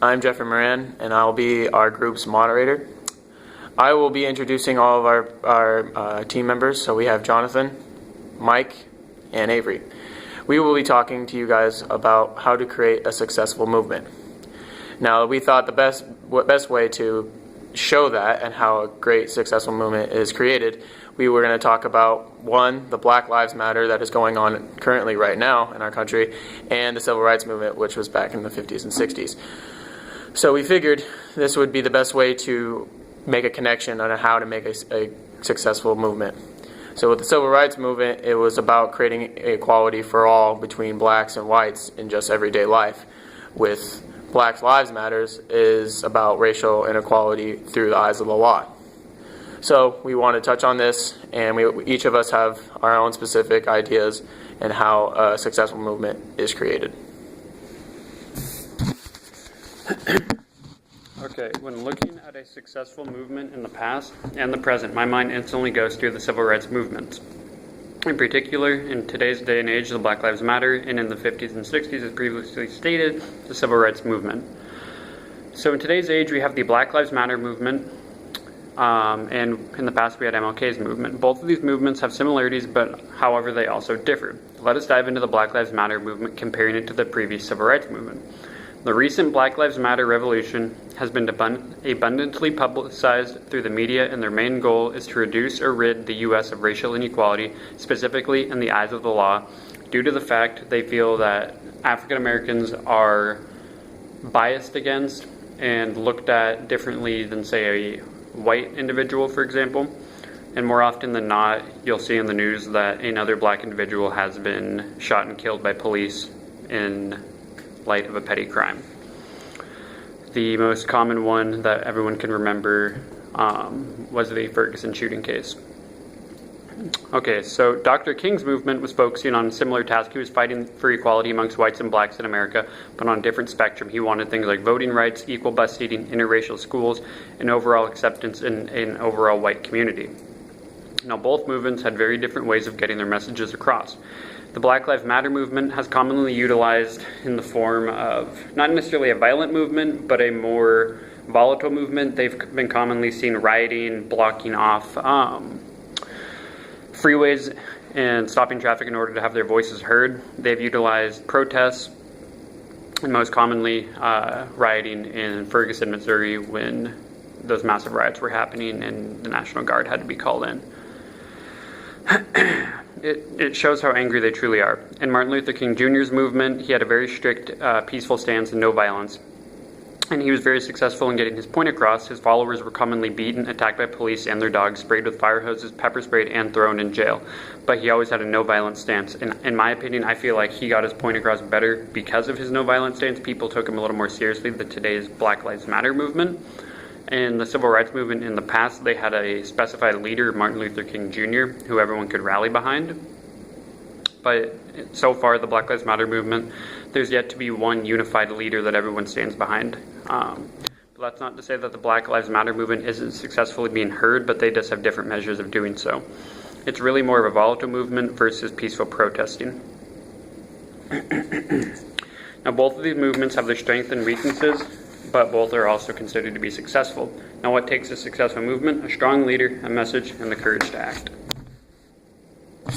I'm Jeffrey Moran, and I'll be our group's moderator. I will be introducing all of our team members. So we have Jonathan, Mike, and Avery. We will be talking to you guys about how to create a successful movement. Now, we thought the best way to show that and how a great successful movement is created, we were going to talk about, one, the Black Lives Matter that is going on currently right now in our country, and the Civil Rights Movement, which was back in the 50s and 60s. So we figured this would be the best way to make a connection on how to make a successful movement. So with the Civil Rights Movement, it was about creating equality for all between blacks and whites in just everyday life. With Black Lives Matters is about racial inequality through the eyes of the law. So we want to touch on this, and each of us have our own specific ideas and how a successful movement is created. Okay, when looking at a successful movement in the past and the present, my mind instantly goes to the civil rights movements. In particular, in today's day and age, the Black Lives Matter, and in the 50s and 60s, as previously stated, the civil rights movement. So in today's age, we have the Black Lives Matter movement, and in the past we had MLK's movement. Both of these movements have similarities, but however they also differ. Let us dive into the Black Lives Matter movement, comparing it to the previous civil rights movement. The recent Black Lives Matter revolution has been abundantly publicized through the media, and their main goal is to reduce or rid the U.S. of racial inequality, specifically in the eyes of the law, due to the fact they feel that African Americans are biased against and looked at differently than, say, a white individual, for example. And more often than not, you'll see in the news that another black individual has been shot and killed by police in light of a petty crime. The most common one that everyone can remember was the Ferguson shooting case. Okay, so Dr. King's movement was focusing on a similar task. He was fighting for equality amongst whites and blacks in America, but on a different spectrum. He wanted things like voting rights, equal bus seating, interracial schools, and overall acceptance in an overall white community. Now, both movements had very different ways of getting their messages across. The Black Lives Matter movement has commonly utilized in the form of not necessarily a violent movement, but a more volatile movement. They've been commonly seen rioting, blocking off freeways, and stopping traffic in order to have their voices heard. They've utilized protests, and most commonly rioting in Ferguson, Missouri, when those massive riots were happening and the National Guard had to be called in. It shows how angry they truly are. In Martin Luther King Jr.'s movement, he had a very strict, peaceful stance and no violence. And he was very successful in getting his point across. His followers were commonly beaten, attacked by police and their dogs, sprayed with fire hoses, pepper sprayed, and thrown in jail. But he always had a no violence stance. And in my opinion, I feel like he got his point across better because of his no violence stance. People took him a little more seriously than today's Black Lives Matter movement. In the civil rights movement in the past, they had a specified leader, Martin Luther King Jr., who everyone could rally behind. But so far, the Black Lives Matter movement, there's yet to be one unified leader that everyone stands behind. But that's not to say that the Black Lives Matter movement isn't successfully being heard, but they just have different measures of doing so. It's really more of a volatile movement versus peaceful protesting. Now, both of these movements have their strengths and weaknesses, but both are also considered to be successful. Now, what takes a successful movement? A strong leader, a message, and the courage to act.